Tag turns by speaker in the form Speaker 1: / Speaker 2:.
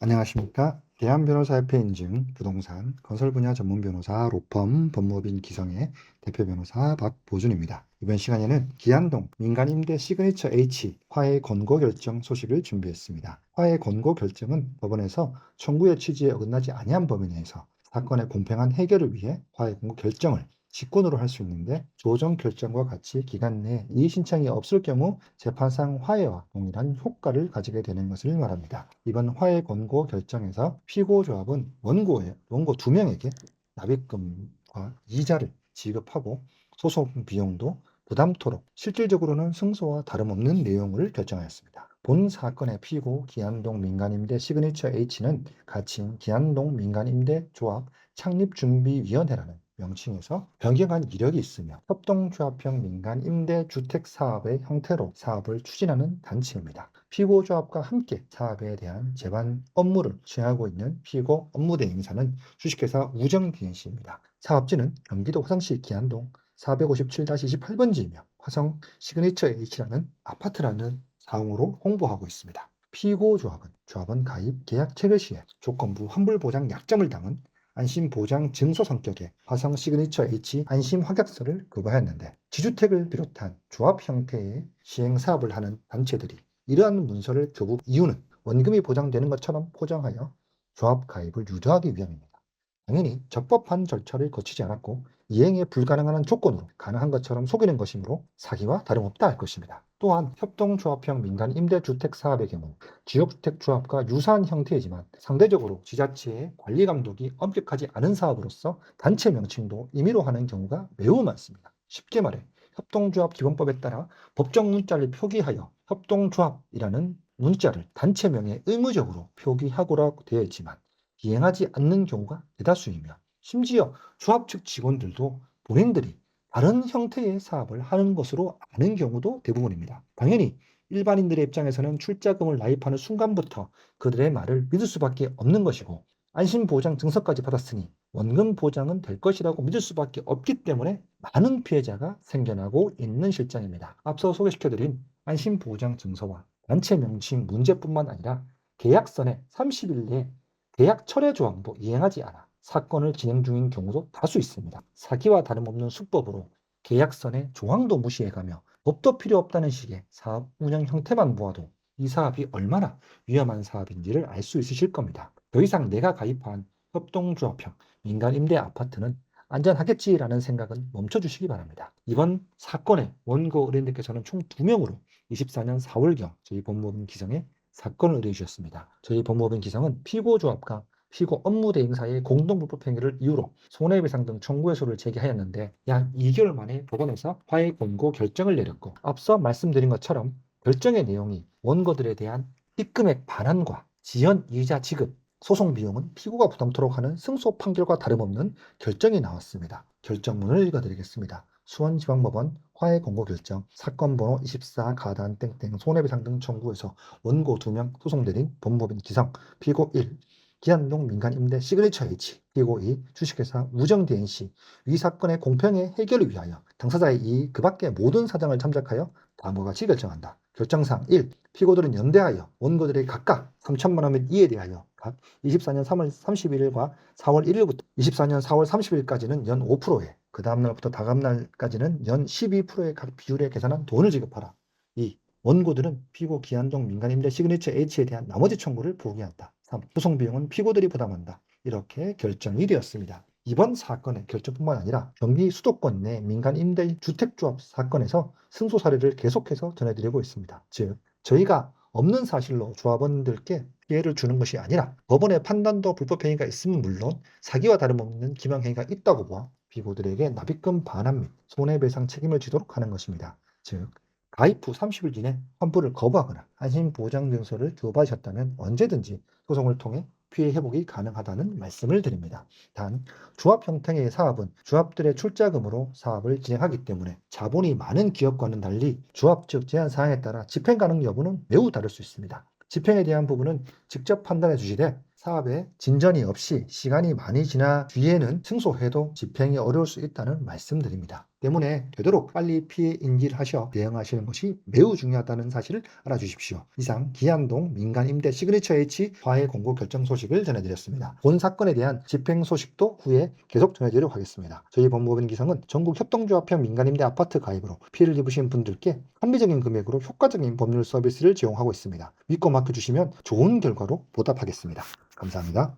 Speaker 1: 안녕하십니까. 대한변호사협회 인증 부동산 건설 분야 전문 변호사 로펌 법무법인 기성의 대표 변호사 박보준입니다. 이번 시간에는 기안동 민간임대 시그니처 H 화해 권고 결정 소식을 준비했습니다. 화해 권고 결정은 법원에서 청구의 취지에 어긋나지 아니한 범위 내에서 사건의 공평한 해결을 위해 화해 권고 결정을 직권으로 할 수 있는데, 조정 결정과 같이 기간 내에 이의 신청이 없을 경우 재판상 화해와 동일한 효과를 가지게 되는 것을 말합니다. 이번 화해 권고 결정에서 피고 조합은 원고 두 명에게 납입금과 이자를 지급하고 소송 비용도 부담토록 실질적으로는 승소와 다름없는 내용을 결정하였습니다. 본 사건의 피고 기안동 민간임대 시그니처 H는 가칭 기안동 민간임대조합 창립준비위원회라는 명칭에서 변경한 이력이 있으며 협동조합형 민간임대주택사업의 형태로 사업을 추진하는 단체입니다. 피고조합과 함께 사업에 대한 재반 업무를 수행하고 있는 피고 업무대행사는 주식회사 우정DNC입니다. 사업지는 경기도 화성시 기안동 457-28번지이며 화성 시그니처 H라는 아파트라는 사항으로 홍보하고 있습니다. 조합원 가입 계약 체결 시에 조건부 환불보장 약정을 담은 안심보장 증서 성격의 화성 시그니처 H 안심 확약서를 교부하였는데, 지주택을 비롯한 조합 형태의 시행 사업을 하는 단체들이 이러한 문서를 교부 이유는 원금이 보장되는 것처럼 포장하여 조합 가입을 유도하기 위함입니다. 당연히 적법한 절차를 거치지 않았고 이행에 불가능한 조건으로 가능한 것처럼 속이는 것이므로 사기와 다름없다 할 것입니다. 또한 협동조합형 민간 임대주택 사업의 경우 지역주택조합과 유사한 형태이지만 상대적으로 지자체의 관리 감독이 엄격하지 않은 사업으로서 단체 명칭도 임의로 하는 경우가 매우 많습니다. 쉽게 말해 협동조합 기본법에 따라 법정 문자를 표기하여 협동조합이라는 문자를 단체명에 의무적으로 표기하고라고 되어 있지만 이행하지 않는 경우가 대다수이며, 심지어 조합 측 직원들도 본인들이 다른 형태의 사업을 하는 것으로 아는 경우도 대부분입니다. 당연히 일반인들의 입장에서는 출자금을 납입하는 순간부터 그들의 말을 믿을 수밖에 없는 것이고, 안심보장 증서까지 받았으니 원금 보장은 될 것이라고 믿을 수밖에 없기 때문에 많은 피해자가 생겨나고 있는 실정입니다. 앞서 소개시켜드린 안심보장 증서와 단체 명칭 문제뿐만 아니라 계약선에 30일 내에 계약 철회 조항도 이행하지 않아 사건을 진행 중인 경우도 다수 있습니다. 사기와 다름없는 수법으로 계약선의 조항도 무시해가며 법도 필요 없다는 식의 사업 운영 형태만 보아도 이 사업이 얼마나 위험한 사업인지를 알 수 있으실 겁니다. 더 이상 내가 가입한 협동조합형 민간 임대 아파트는 안전하겠지라는 생각은 멈춰주시기 바랍니다. 이번 사건의 원고 의뢰인들께서는 총 2명으로 24년 4월경 저희 법무법인 기성에 사건을 의뢰해 주셨습니다. 저희 법무법인 기성은 피고조합과 피고 업무대행사의 공동불법 행위를 이유로 손해배상 등 청구해소를 제기하였는데, 약 2개월 만에 법원에서 화해 권고 결정을 내렸고, 앞서 말씀드린 것처럼 결정의 내용이 원고들에 대한 입금액 반환과 지연 이자 지급, 소송 비용은 피고가 부담토록 하는 승소 판결과 다름없는 결정이 나왔습니다. 결정문을 읽어드리겠습니다. 수원지방법원 화해 권고 결정 사건 번호 24 가단 땡땡 손해배상 등 청구해서 원고 2명 소송대리인 법무법인 기성, 피고 1 기안동 민간임대 시그니처 H, 피고 2 주식회사 우정DNC. 위 사건의 공평의 해결을 위하여 당사자의 이의 그 밖의 모든 사정을 참작하여 다음과 같이 결정한다. 결정사항 1. 피고들은 연대하여 원고들에게 각각 3천만 원 및 이에 대하여 각 24년 3월 31일과 4월 1일부터 24년 4월 30일까지는 연 5%에, 그 다음날부터 다음날까지는 연 12%의 각 비율에 계산한 돈을 지급하라. 2. 원고들은 피고 기안동 민간임대 시그니처 H에 대한 나머지 청구를 포기한다. 3. 소송 비용은 피고들이 부담한다. 이렇게 결정이 되었습니다. 이번 사건의 결정뿐만 아니라 경기 수도권 내 민간임대 주택조합 사건에서 승소 사례를 계속해서 전해드리고 있습니다. 즉, 저희가 없는 사실로 조합원들께 피해를 주는 것이 아니라 법원의 판단도 불법 행위가 있으면 물론 사기와 다름없는 기망 행위가 있다고 보아 피고들에게 납입금 반환 및 손해배상 책임을 지도록 하는 것입니다. 즉, 가입 후 30일 이내 환불을 거부하거나 안심보장증서를 교부하셨다면 언제든지 소송을 통해 피해 회복이 가능하다는 말씀을 드립니다. 단, 조합 형태의 사업은 조합들의 출자금으로 사업을 진행하기 때문에 자본이 많은 기업과는 달리 조합 측 제한 사항에 따라 집행 가능 여부는 매우 다를 수 있습니다. 집행에 대한 부분은 직접 판단해 주시되, 사업에 진전이 없이 시간이 많이 지나 뒤에는 승소해도 집행이 어려울 수 있다는 말씀드립니다. 때문에 되도록 빨리 피해 인지를 하셔 대응하시는 것이 매우 중요하다는 사실을 알아주십시오. 이상 기안동 민간임대 시그니처 H 화해 공고 결정 소식을 전해드렸습니다. 본 사건에 대한 집행 소식도 후에 계속 전해드리도록 하겠습니다. 저희 법무법인 기성은 전국 협동조합형 민간임대 아파트 가입으로 피해를 입으신 분들께 합리적인 금액으로 효과적인 법률 서비스를 제공하고 있습니다. 믿고 맡겨주시면 좋은 결과로 보답하겠습니다. 감사합니다.